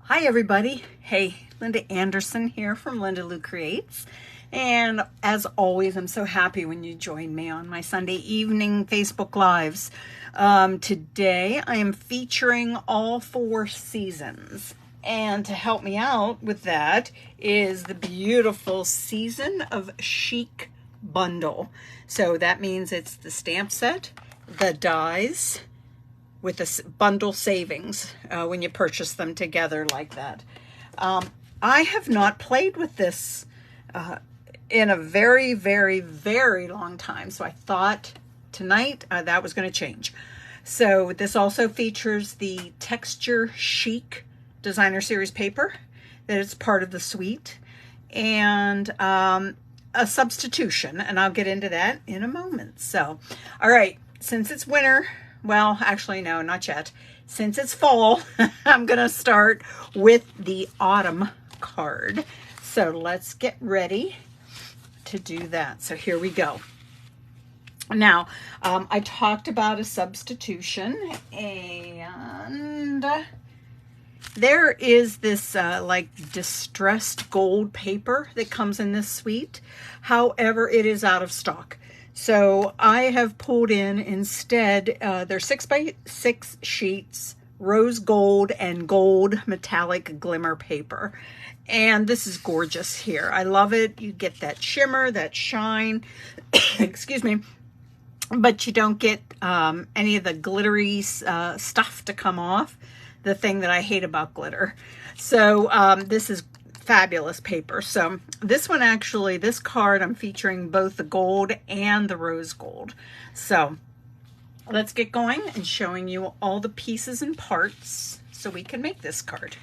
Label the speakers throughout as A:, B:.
A: Hi everybody. Hey, Linda Anderson here from Linda Lou Creates. And as always, I'm so happy when you join me on my Sunday evening Facebook Lives. Today I am featuring all 4 seasons. And to help me out with that is the beautiful Season of Chic bundle. So that means it's the stamp set, the dies, with a bundle savings when you purchase them together like that. I have not played with this in a very, very, very long time. So I thought tonight that was going to change. So this also features the Texture Chic Designer Series paper that is part of the suite, and a substitution, and I'll get into that in a moment. So, all right, since it's winter, well, actually, no, not yet. Since it's fall, I'm going to start with the autumn card. So let's get ready to do that. So here we go. Now, I talked about a substitution, and there is this like distressed gold paper that comes in this suite. However, it is out of stock. So I have pulled in instead, they're 6x6 sheets, rose gold and gold metallic glimmer paper. And this is gorgeous here. I love it. You get that shimmer, that shine, excuse me, but you don't get any of the glittery stuff to come off, the thing that I hate about glitter. So this is fabulous paper. So this one actually, this card, I'm featuring both the gold and the rose gold. So let's get going and showing you all the pieces and parts so we can make this card.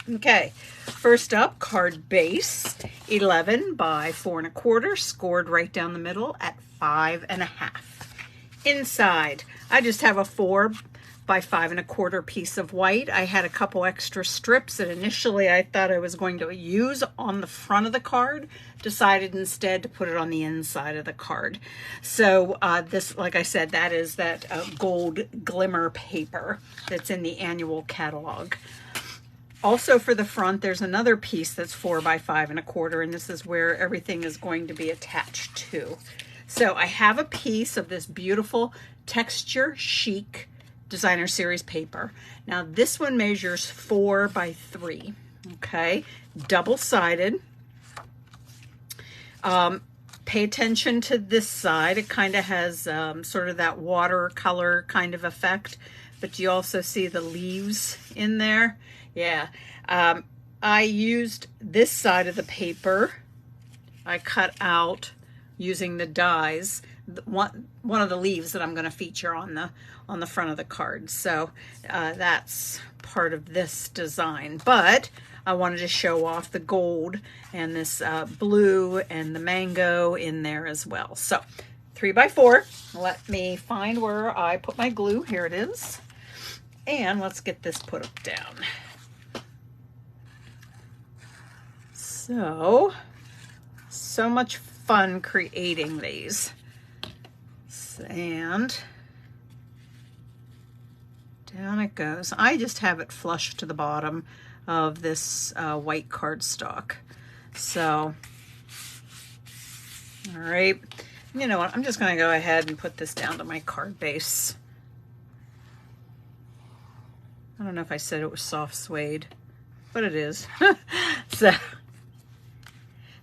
A: Okay, first up, card base, 11 by 4 1/4, scored right down the middle at 5 1/2. Inside, I just have a 4 by 5 1/4 piece of white. I had a couple extra strips that initially I thought I was going to use on the front of the card, decided instead to put it on the inside of the card. So this, like I said, that is that gold glimmer paper that's in the annual catalog. Also for the front, there's another piece that's 4 by 5 1/4, and this is where everything is going to be attached to. So I have a piece of this beautiful Texture Chic Designer Series paper. Now this one measures 4 by 3, okay, double-sided. Pay attention to this side. It kind of has sort of that watercolor kind of effect, but you also see the leaves in there. Yeah, I used this side of the paper. I cut out using the dies one of the leaves that I'm going to feature on the front of the card. So that's part of this design, but I wanted to show off the gold and this blue and the mango in there as well. So 3 by 4. Let me find where I put my glue. Here it is. And let's get this put up down. So much fun creating these. And down it goes. I just have it flush to the bottom of this white cardstock. So, all right. You know what? I'm just going to go ahead and put this down to my card base. I don't know if I said it was soft suede, but it is. So,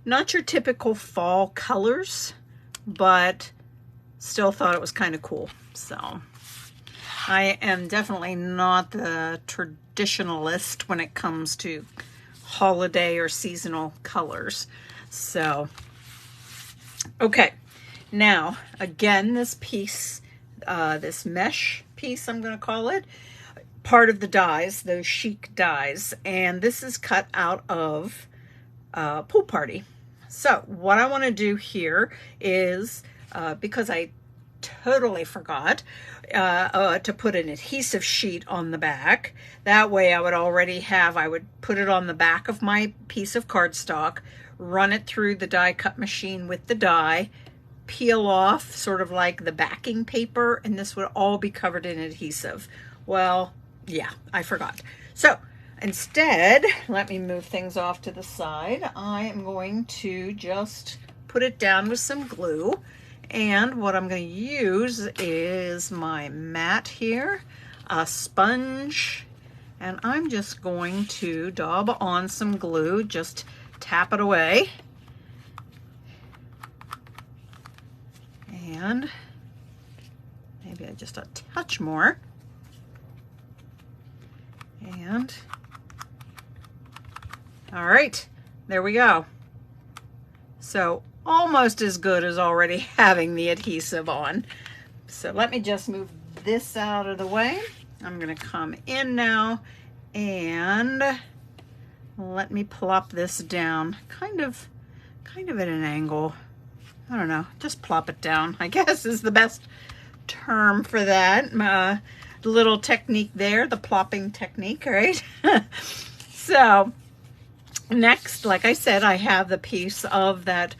A: not your typical fall colors, but still thought it was kind of cool. So I am definitely not the traditionalist when it comes to holiday or seasonal colors. So, okay. Now, again, this piece, this mesh piece, I'm going to call it, part of the dies, those chic dies, and this is cut out of Pool Party. So what I want to do here is, because I totally forgot to put an adhesive sheet on the back, that way I would put it on the back of my piece of cardstock, run it through the die cut machine with the die, peel off sort of like the backing paper, and this would all be covered in adhesive. Well, yeah, I forgot. So Instead, let me move things off to the side. I am going to just put it down with some glue. And what I'm going to use is my mat here, a sponge, and I'm just going to daub on some glue, just tap it away. And maybe just a touch more. And all right, there we go. So almost as good as already having the adhesive on. So let me just move this out of the way. I'm going to come in now and let me plop this down kind of at an angle. I don't know, just plop it down, I guess is the best term for that. The little technique there, the plopping technique, right? So next, like I said, I have the piece of that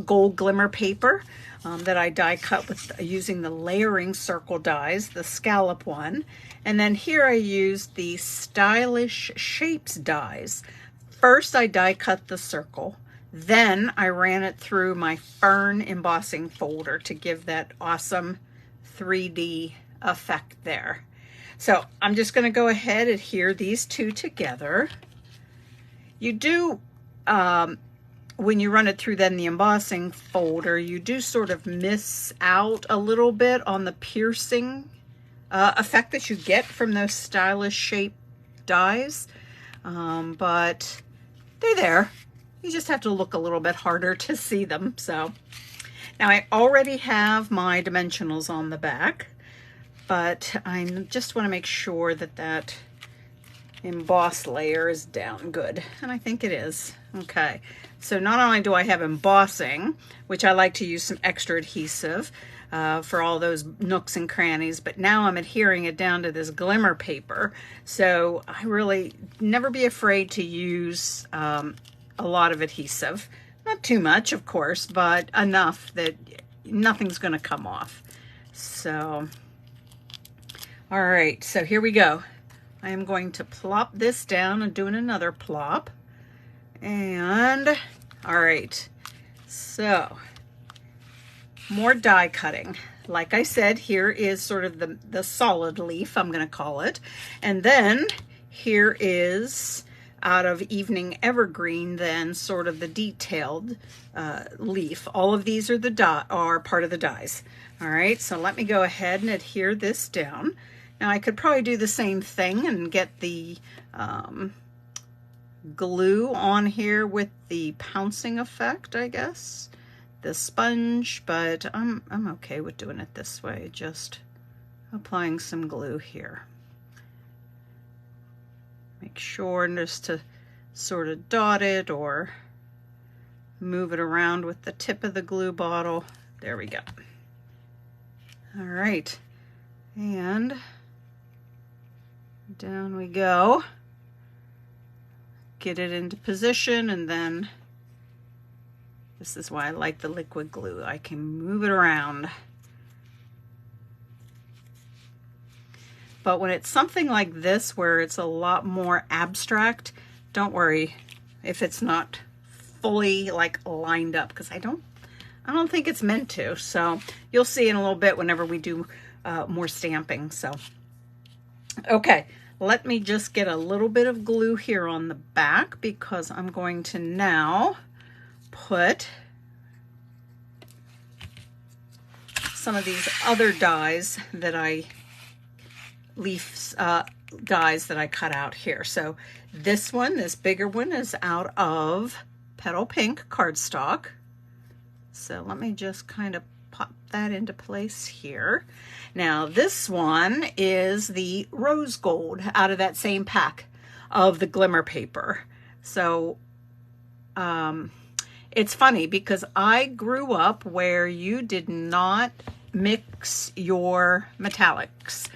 A: gold glimmer paper that I die cut with using the layering circle dies, the scallop one. And then here I used the Stylish Shapes dies. First I die cut the circle, then I ran it through my fern embossing folder to give that awesome 3D effect there. So I'm just going to go ahead and adhere these two together. You do, when you run it through then the embossing folder, you do sort of miss out a little bit on the piercing effect that you get from those Stylish Shape dies, but they're there. You just have to look a little bit harder to see them. So now I already have my dimensionals on the back, but I just want to make sure that that emboss layer is down good, and I think it is. Okay, so not only do I have embossing, which I like to use some extra adhesive for all those nooks and crannies, but now I'm adhering it down to this glimmer paper. So I really never be afraid to use a lot of adhesive. Not too much, of course, but enough that nothing's going to come off. So, all right, so here we go. I am going to plop this down and doing another plop. And all right, so more die cutting. Like I said, here is sort of the solid leaf, I'm going to call it. And then here is out of Evening Evergreen, then sort of the detailed leaf. All of these are part of the dies. All right, so let me go ahead and adhere this down. Now I could probably do the same thing and get the glue on here with the pouncing effect, I guess, the sponge, but I'm okay with doing it this way, just applying some glue here. Make sure just to sort of dot it or move it around with the tip of the glue bottle. There we go. All right, and down we go. Get it into position, and then this is why I like the liquid glue. I can move it around. But when it's something like this where it's a lot more abstract, don't worry if it's not fully like lined up, because I don't think it's meant to. So you'll see in a little bit whenever we do more stamping. So okay, let me just get a little bit of glue here on the back, because I'm going to now put some of these other dies that dies that I cut out here. So this one, this bigger one, is out of Petal Pink cardstock. So let me just kind of pop that into place here. Now this one is the rose gold out of that same pack of the glimmer paper. So it's funny because I grew up where you did not mix your metallics.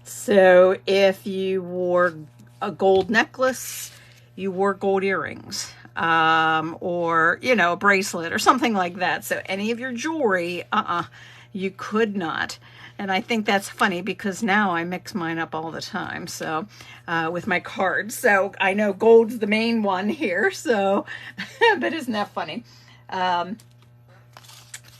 A: So if you wore a gold necklace, you wore gold earrings, or, you know, a bracelet or something like that. So any of your jewelry, you could not. And I think that's funny because now I mix mine up all the time. So with my cards. So I know gold's the main one here. So, but isn't that funny? All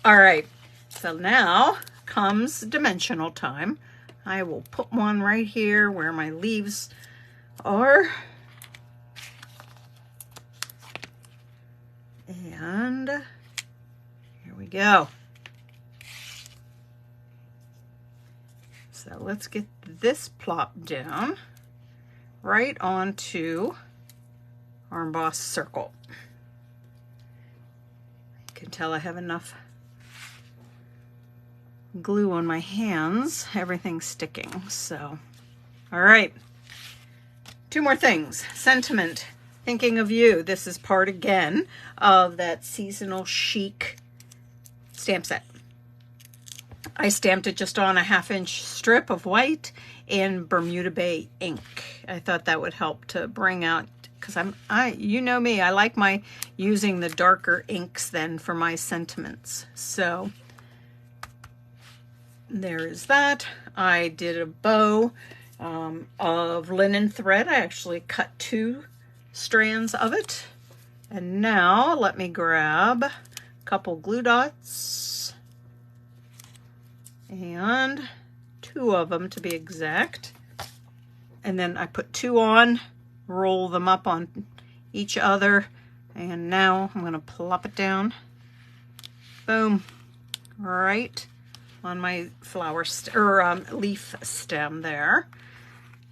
A: right. So now comes dimensional time. I will put one right here where my leaves are. And here we go. So let's get this plopped down right onto our embossed circle. You can tell I have enough glue on my hands. Everything's sticking. So, all right. Two more things. Sentiment. Thinking of you. This is part again of that Seasonal Chic stamp set. I stamped it just on a 1/2-inch strip of white in Bermuda Bay ink. I thought that would help to bring out, because you know me, I like my using the darker inks then for my sentiments. So there is that. I did a bow of linen thread. I actually cut 2 strands of it. And now let me grab a couple glue dots, and 2 of them to be exact. And then I put 2 on, roll them up on each other, and now I'm going to plop it down. Boom. Right on my flower leaf stem there.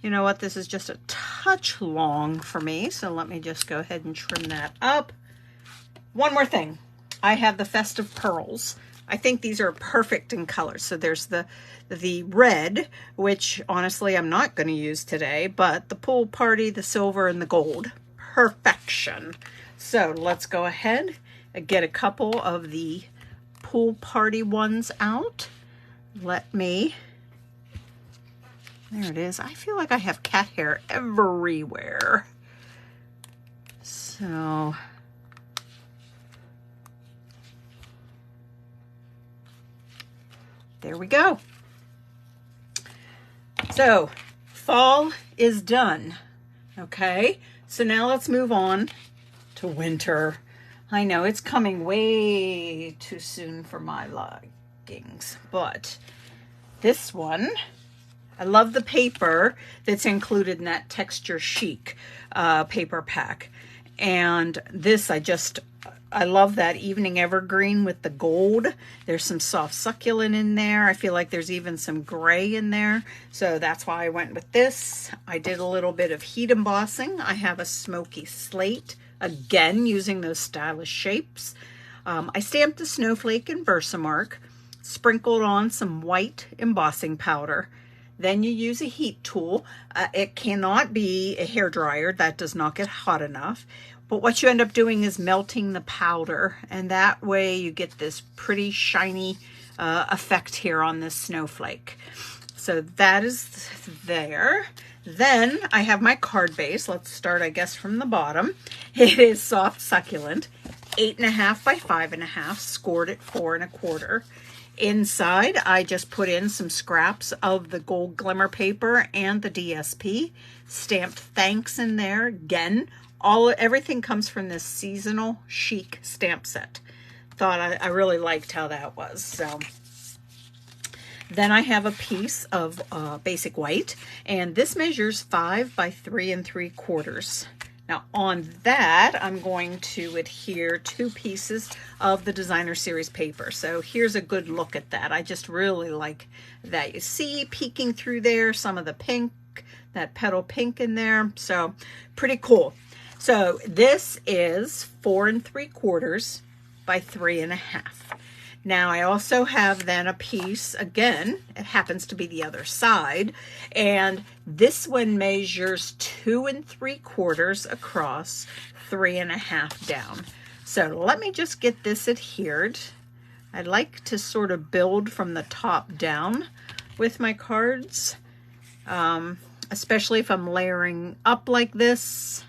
A: You know what? This is just a touch long for me, so let me just go ahead and trim that up. One more thing. I have the Festive Pearls. I think these are perfect in colors. So there's the red, which honestly I'm not going to use today, but the Pool Party, the silver, and the gold. Perfection. So let's go ahead and get a couple of the Pool Party ones out. Let me, there it is. I feel like I have cat hair everywhere. So there we go. So fall is done. Okay, so now let's move on to winter. I know it's coming way too soon for my likings, but this one, I love the paper that's included in that Texture Chic paper pack. And this, I love that evening evergreen with the gold. There's some soft succulent in there. I feel like there's even some gray in there. So that's why I went with this. I did a little bit of heat embossing. I have a smoky slate, again, using those stylish shapes. I stamped a snowflake in Versamark, sprinkled on some white embossing powder. Then you use a heat tool. It cannot be a hair dryer. That does not get hot enough. But what you end up doing is melting the powder, and that way you get this pretty shiny effect here on this snowflake. So that is there. Then I have my card base. Let's start, I guess, from the bottom. It is soft succulent, 8.5 by 5.5, scored at 4 1/4. Inside, I just put in some scraps of the gold glimmer paper and the DSP, stamped thanks in there. Again, everything comes from this Seasonal Chic stamp set. Thought I really liked how that was. So then I have a piece of basic white, and this measures 5 by 3 3/4. Now on that, I'm going to adhere 2 pieces of the Designer Series paper. So here's a good look at that. I just really like that. You see peeking through there, some of the pink, that petal pink in there. So pretty cool. So this is 4 3/4 by 3 1/2. Now I also have then a piece, again, it happens to be the other side, and this one measures 2 3/4 across, 3 1/2 down. So let me just get this adhered. I like to sort of build from the top down with my cards, especially if I'm layering up like this.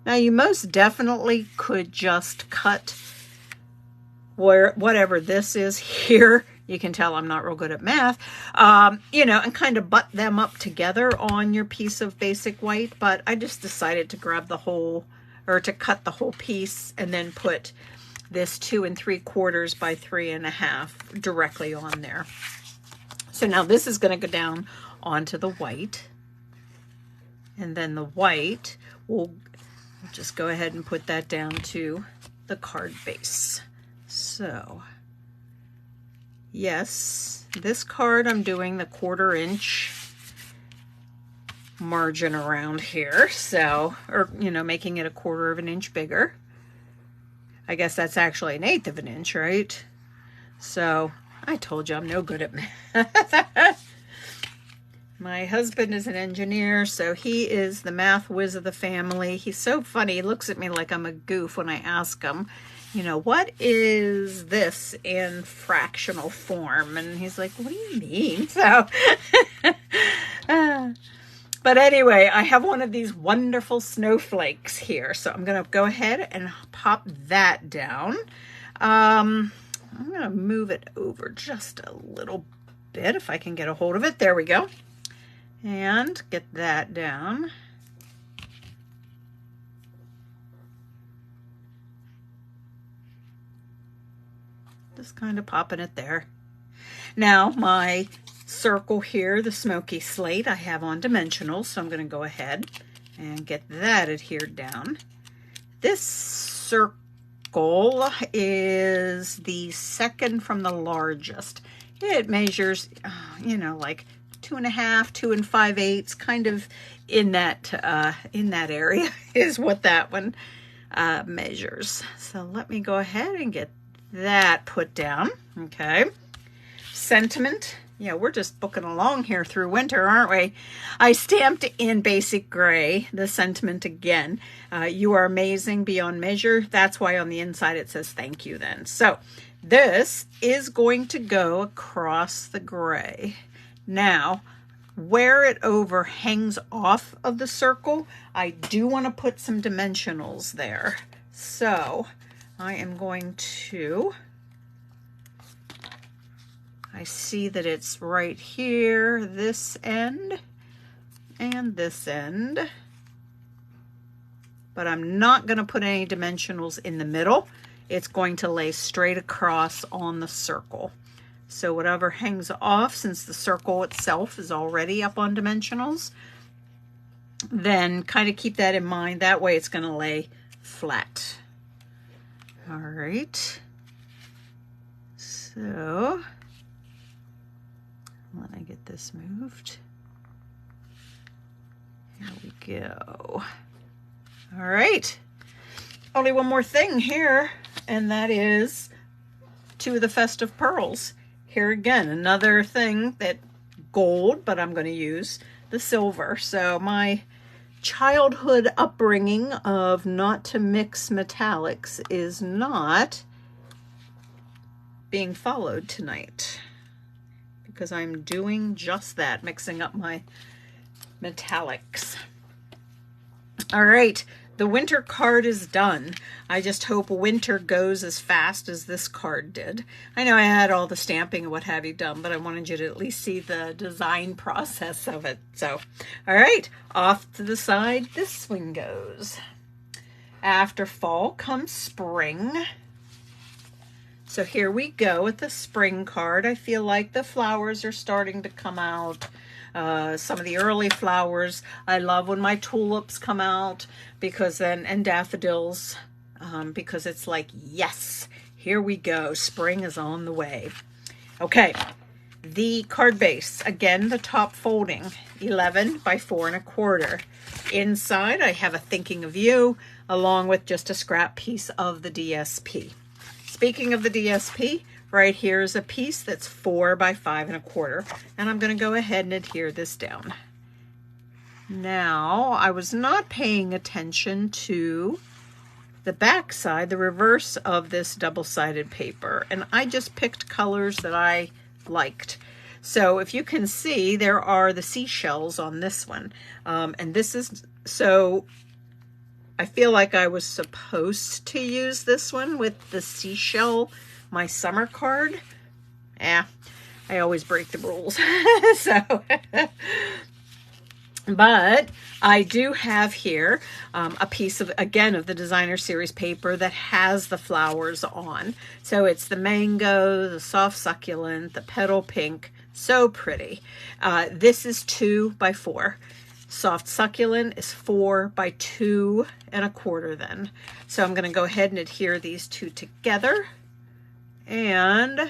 A: Now you most definitely could just cut whatever this is here, You can tell I'm not real good at math, you know, and kind of butt them up together on your piece of basic white. But I just decided to grab the whole, or to cut the whole piece and then put this 2 3/4 by 3 1/2 directly on there. So now this is going to go down onto the white. And then the white, we'll just go ahead and put that down to the card base. So, yes, this card I'm doing the 1/4 inch margin around here. So, or, you know, making it a 1/4 of an inch bigger. I guess that's actually 1/8 of an inch, right? So, I told you I'm no good at math. My husband is an engineer, so he is the math whiz of the family. He's so funny. He looks at me like I'm a goof when I ask him, you know, what is this in fractional form? And he's like, what do you mean? So, but anyway, I have one of these wonderful snowflakes here. So I'm going to go ahead and pop that down. I'm going to move it over just a little bit if I can get a hold of it. There we go. And get that down. Just kind of popping it there. Now my circle here, the smoky slate, I have on dimensionals, so I'm going to go ahead and get that adhered down. This circle is the second from the largest. It measures, you know, like 2 1/2, 2 5/8, kind of in that area is what that one measures. So let me go ahead and get that put down. Okay. Sentiment. Yeah, we're just booking along here through winter, aren't we? I stamped in basic gray the sentiment again. You are amazing beyond measure. That's why on the inside it says thank you then. So this is going to go across the gray. Now, where it overhangs off of the circle, I do want to put some dimensionals there. So I am going to, I see that it's right here, this end and this end, but I'm not going to put any dimensionals in the middle. It's going to lay straight across on the circle. So whatever hangs off, since the circle itself is already up on dimensionals, then kind of keep that in mind. That way it's going to lay flat. All right. So let me get this moved. Here we go. All right. Only one more thing here, and that is 2 of the festive pearls. Here again, another thing that gold, but I'm going to use the silver. So my childhood upbringing of not to mix metallics is not being followed tonight, because I'm doing just that, mixing up my metallics. All right. The winter card is done. I just hope winter goes as fast as this card did. I know I had all the stamping and what have you done, but I wanted you to at least see the design process of it. So, all right, off to the side, this one goes. After fall comes spring. So here we go with the spring card. I feel like the flowers are starting to come out. Some of the early flowers. I love when my tulips come out, because then, and daffodils, because it's like, yes, here we go. Spring is on the way. Okay. The card base, again, the top folding, 11 by 4 1/4. Inside, I have a thinking of you, along with just a scrap piece of the DSP. Speaking of the DSP, right here is a piece that's 4 by 5 1/4, and I'm going to go ahead and adhere this down. Now, I was not paying attention to the back side, the reverse of this double-sided paper, and I just picked colors that I liked. So if you can see, there are the seashells on this one, and this is, so I feel like I was supposed to use this one with the seashell, my summer card, I always break the rules. So, but I do have here a piece of, again, of the designer series paper that has the flowers on. So it's the mango, the soft succulent, the petal pink. So pretty. This is 2 by 4. Soft succulent is 4 by 2 1/4 then. So I'm going to go ahead and adhere these two together and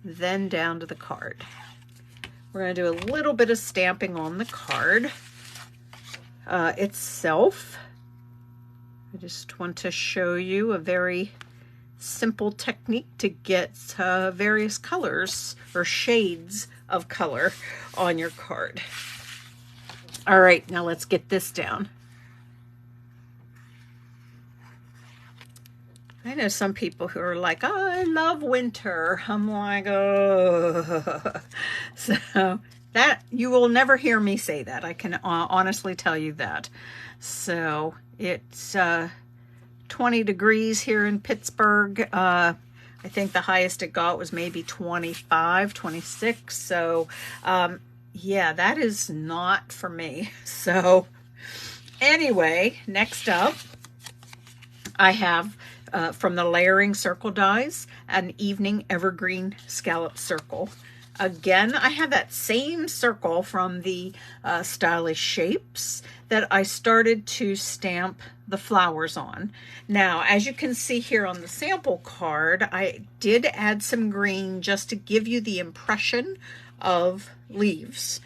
A: then down to the card. We're going to do a little bit of stamping on the card itself. I just want to show you a very simple technique to get various colors or shades of color on your card. All right, now let's get this down. I know some people who are like, oh, I love winter. I'm like, oh. So that, you will never hear me say that. I can honestly tell you that. So it's 20 degrees here in Pittsburgh. I think the highest it got was maybe 25, 26. So yeah, that is not for me. So anyway, next up, I have from the Layering Circle Dies, an Evening Evergreen Scallop Circle. Again, I have that same circle from the Stylish Shapes that I started to stamp the flowers on. Now, as you can see here on the sample card, I did add some green just to give you the impression of leaves.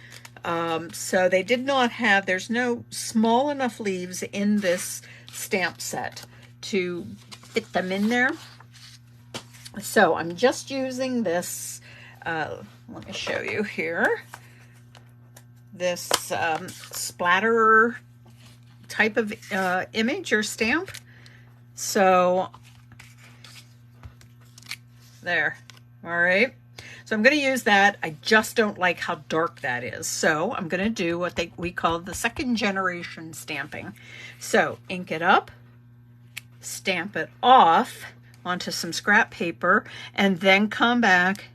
A: So they did not have, there's no small enough leaves in this stamp set to fit them in there. So I'm just using this, let me show you here, this splatter type of image or stamp. So there, all right. So I'm going to use that. I just don't like how dark that is. So I'm going to do what we call the second generation stamping. So ink it up, stamp it off onto some scrap paper, and then come back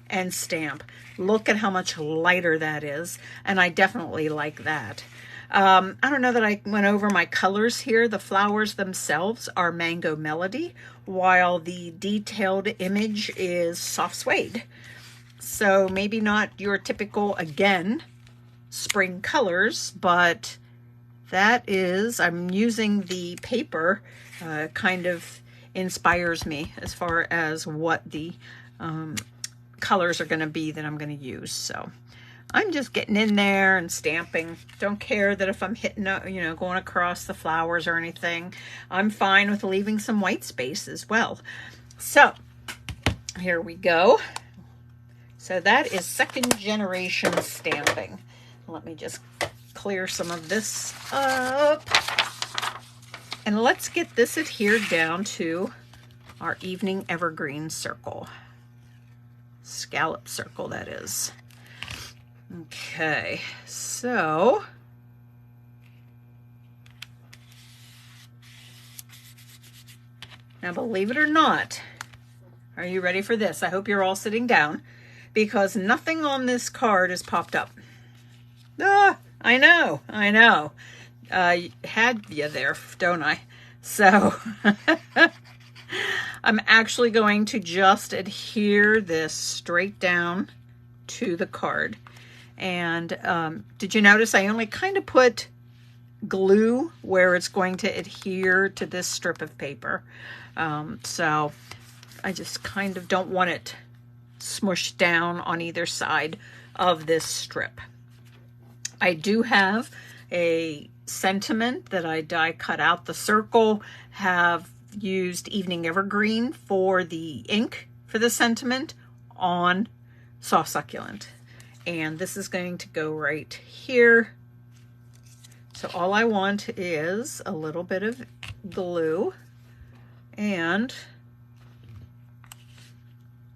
A: and stamp. Look at how much lighter that is, and I definitely like that. I don't know that I went over my colors here. The flowers themselves are Mango Melody, while the detailed image is Soft Suede. So maybe not your typical, again, spring colors, but that is, I'm using the paper, kind of inspires me as far as what the colors are going to be that I'm going to use. So I'm just getting in there and stamping. Don't care that if I'm hitting, you know, going across the flowers or anything. I'm fine with leaving some white space as well. So here we go. So that is second generation stamping. Let me just clear some of this up. And let's get this adhered down to our Evening Evergreen Circle. Scallop circle, that is. Okay, so now believe it or not, are you ready for this? I hope you're all sitting down because nothing on this card is popped up. Ah, I know. Had you there, don't I? So I'm actually going to just adhere this straight down to the card. And did you notice I only kind of put glue where it's going to adhere to this strip of paper. So I just kind of don't want it smushed down on either side of this strip. I do have a sentiment that I die cut out the circle, have used Evening Evergreen for the ink for the sentiment on Soft Succulent. And this is going to go right here. So all I want is a little bit of glue and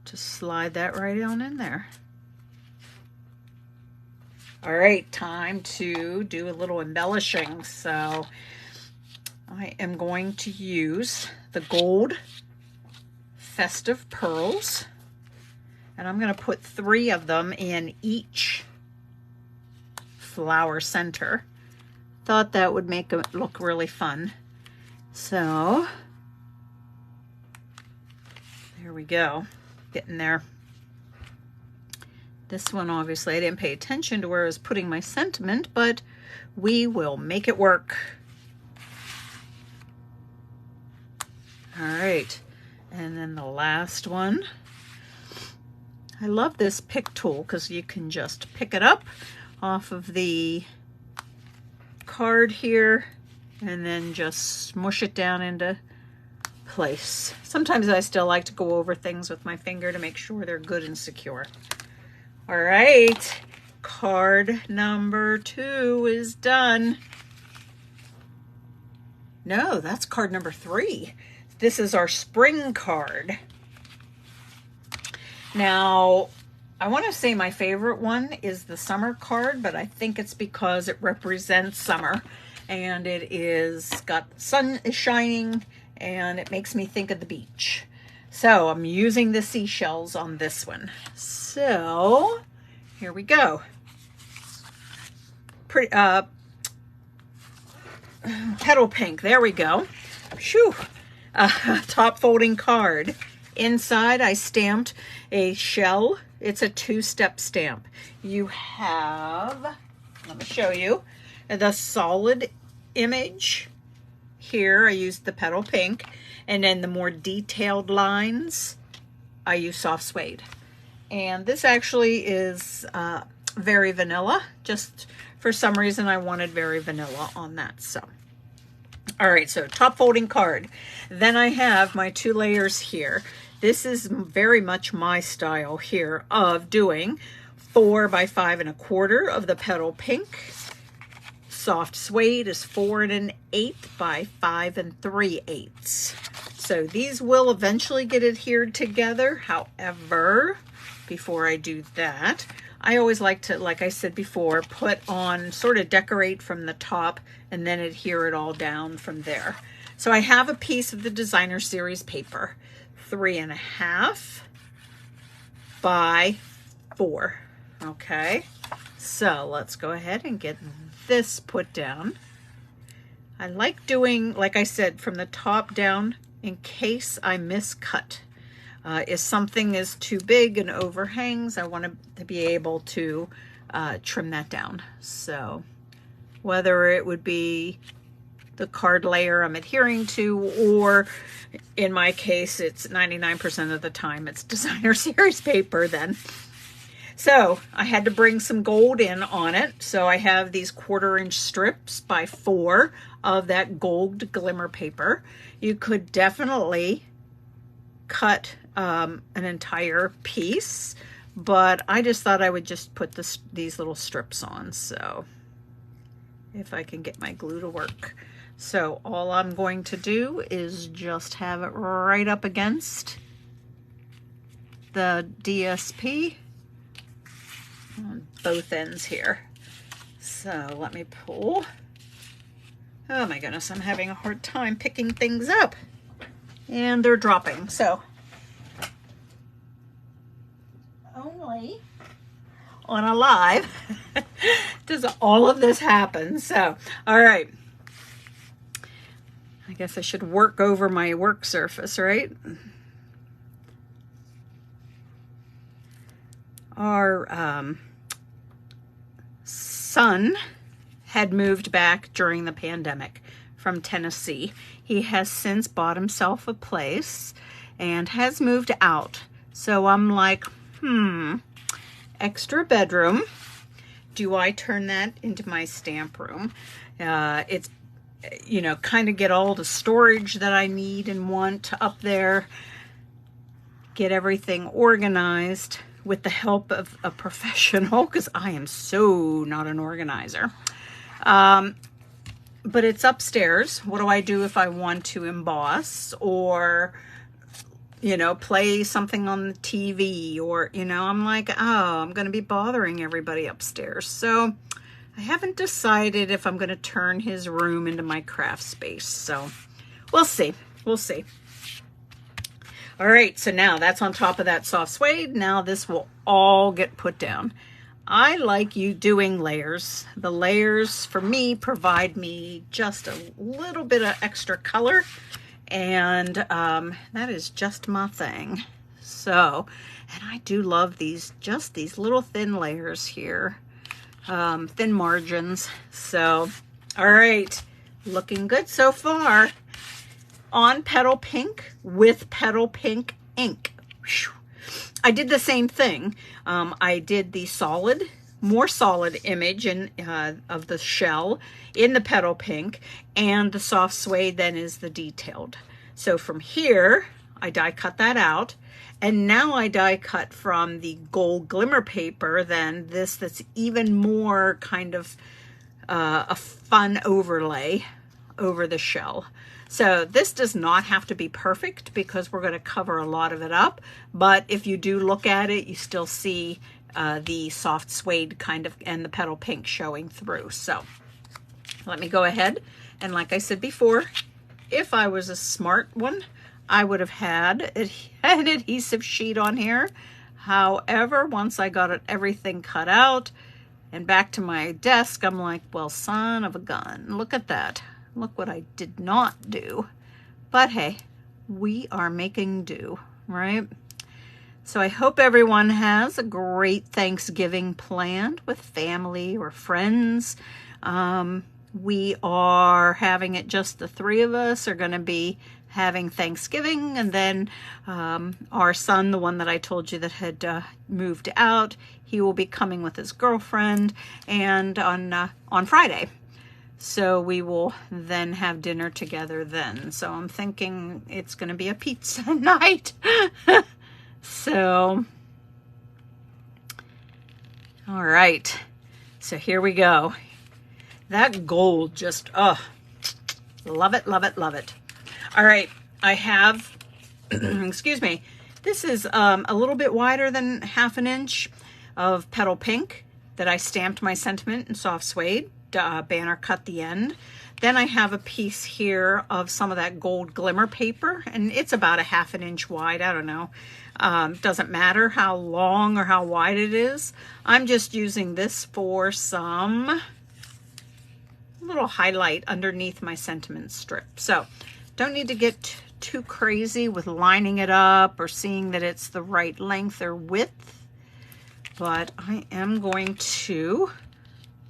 A: just slide that right on in there. All right, time to do a little embellishing. So I am going to use the gold Festive Pearls. And I'm going to put 3 of them in each flower center. Thought that would make it look really fun. So there we go, getting there. This one, obviously, I didn't pay attention to where I was putting my sentiment, but we will make it work. All right, and then the last one. I love this pick tool because you can just pick it up off of the card here and then just smush it down into place. Sometimes I still like to go over things with my finger to make sure they're good and secure. All right, card number 2 is done. No, that's card number 3. This is our spring card. Now, I want to say my favorite one is the summer card, but I think it's because it represents summer and it is got sun is shining and it makes me think of the beach. So I'm using the seashells on this one. So here we go. Petal pink, there we go. Shoo. Top folding card. Inside I stamped a shell. It's a 2-step stamp. You have, let me show you, the solid image. Here I used the petal pink, and then the more detailed lines I use soft suede. And this actually is very vanilla. Just for some reason I wanted very vanilla on that. So all right, so top folding card. Then I have my 2 layers here. This is very much my style here of doing 4 by 5 1/4 of the petal pink. Soft suede is 4 1/8 by 5 3/8. So these will eventually get adhered together. However, before I do that, I always like to, like I said before, put on, sort of decorate from the top and then adhere it all down from there. So I have a piece of the Designer Series paper, 3 1/2 by 4. Okay, so let's go ahead and get this put down. I like doing, like I said, from the top down in case I miscut. If something is too big and overhangs, I want to be able to trim that down. So whether it would be the card layer I'm adhering to, or in my case, it's 99% of the time it's Designer Series paper then. So I had to bring some gold in on it. So I have these 1/4-inch strips by 4 of that gold glimmer paper. You could definitely cut an entire piece, but I just thought I would just put these little strips on. So if I can get my glue to work. So all I'm going to do is just have it right up against the DSP on both ends here. So let me pull. Oh my goodness, I'm having a hard time picking things up and they're dropping. So only on a live does all of this happen. So, all right. I guess I should work over my work surface, right? Our son had moved back during the pandemic from Tennessee. He has since bought himself a place and has moved out. So I'm like, extra bedroom. Do I turn that into my stamp room? It's, you know, kind of get all the storage that I need and want up there, get everything organized with the help of a professional, because I am so not an organizer. But it's upstairs. What do I do if I want to emboss or, you know, play something on the TV, or, you know, I'm like, oh, I'm going to be bothering everybody upstairs. So I haven't decided if I'm going to turn his room into my craft space. So we'll see. We'll see. All right, so now that's on top of that soft suede. Now this will all get put down. I like you doing layers. The layers for me provide me just a little bit of extra color, and that is just my thing. So, and I do love these, just these little thin layers here, thin margins. So, all right, looking good so far. On Petal Pink with Petal Pink ink. Whew. I did the same thing. I did the solid, more solid image of the shell in the Petal Pink, and the soft suede then is the detailed. So from here, I die cut that out, and now I die cut from the gold glimmer paper then this that's even more kind of a fun overlay over the shell. So this does not have to be perfect because we're going to cover a lot of it up, but if you do look at it, you still see the soft suede kind of and the Petal Pink showing through. So let me go ahead, and like I said before, if I was a smart one, I would have had an adhesive sheet on here. However, once I got everything cut out and back to my desk, I'm like, well, son of a gun, look at that. Look what I did not do. But hey, we are making do, right? So I hope everyone has a great Thanksgiving planned with family or friends. We are having it, just the three of us are going to be having Thanksgiving, and then our son, the one that I told you that had moved out, he will be coming with his girlfriend, and on Friday. So we will then have dinner together then. So I'm thinking it's going to be a pizza night. So, all right. So here we go. That gold just, oh, love it, love it, love it. All right. I have, excuse me, this is a little bit wider than 1/2 inch of Petal Pink that I stamped my sentiment in soft suede. Banner cut the end. Then I have a piece here of some of that gold glimmer paper, and it's about 1/2 inch wide. I don't know. Doesn't matter how long or how wide it is. I'm just using this for some little highlight underneath my sentiment strip. So don't need to get too crazy with lining it up or seeing that it's the right length or width, but I am going to,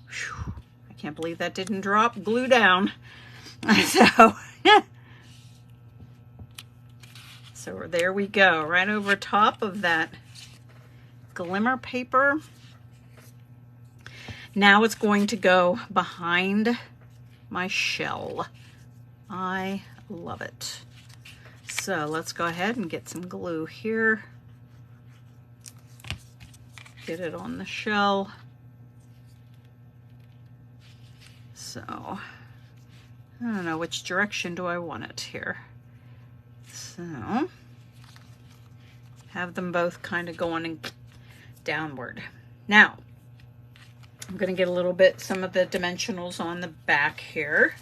A: whew, can't believe that didn't drop glue down. So there we go, right over top of that glimmer paper. Now it's going to go behind my shell. I love it. So let's go ahead and get some glue here. Get it on the shell. So, I don't know which direction do I want it here. So, have them both kind of going downward. Now, I'm going to get a little bit, some of the dimensionals on the back here.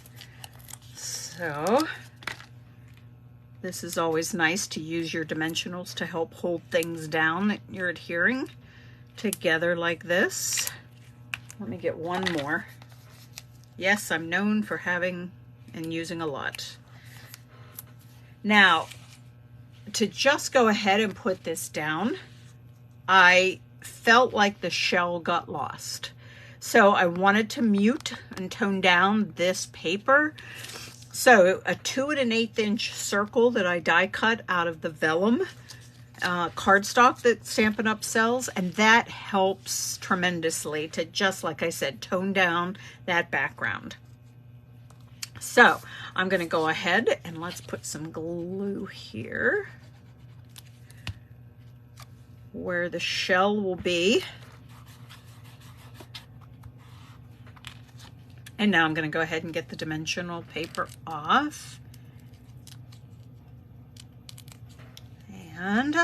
A: So, this is always nice to use your dimensionals to help hold things down that you're adhering together like this. Let me get one more. Yes, I'm known for having and using a lot. Now, to just go ahead and put this down, I felt like the shell got lost. So I wanted to mute and tone down this paper. So a 2 1/8 inch circle that I die cut out of the vellum cardstock that Stampin' Up! Sells, and that helps tremendously to, just like I said, tone down that background. So I'm going to go ahead and let's put some glue here where the shell will be. And now I'm going to go ahead and get the dimensional paper off. And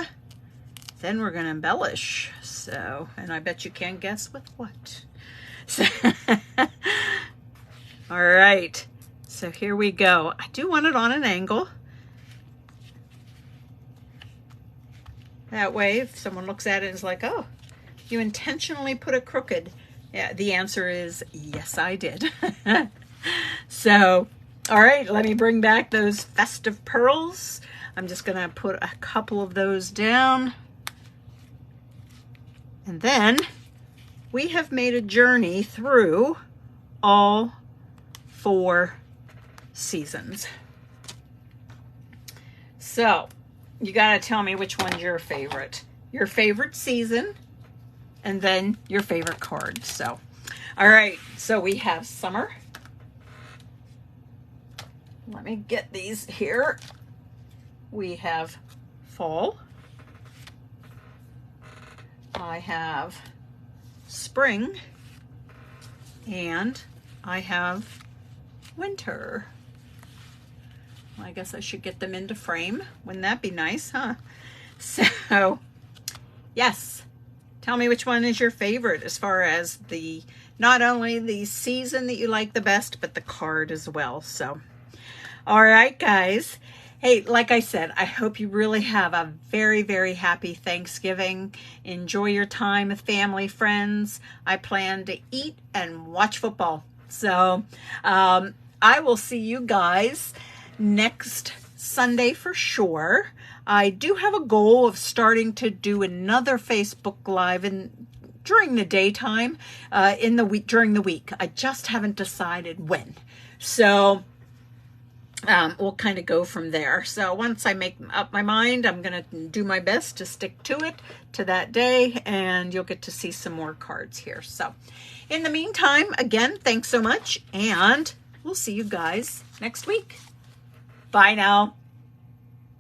A: then we're going to embellish. So, and I bet you can't guess with what. So, all right. So here we go. I do want it on an angle. That way, if someone looks at it and is like, oh, you intentionally put a crooked. Yeah, the answer is yes, I did. So, all right, let me bring back those festive pearls. I'm just going to put a couple of those down. And then we have made a journey through all 4 seasons. So, you got to tell me which one's your favorite. Your favorite season, and then your favorite card. So, all right, so we have summer. Let me get these here. We have fall. I have spring. And I have winter. Well, I guess I should get them into frame. Wouldn't that be nice, huh? So, yes. Tell me which one is your favorite as far as the, not only the season that you like the best, but the card as well. So, all right, guys. Hey, like I said, I hope you really have a very, very happy Thanksgiving. Enjoy your time with family, friends. I plan to eat and watch football. So I will see you guys next Sunday for sure. I do have a goal of starting to do another Facebook Live during the daytime during the week. I just haven't decided when. So we'll kind of go from there. So once I make up my mind, I'm going to do my best to stick to it to that day, and you'll get to see some more cards here. So in the meantime, again, thanks so much, and we'll see you guys next week. Bye now.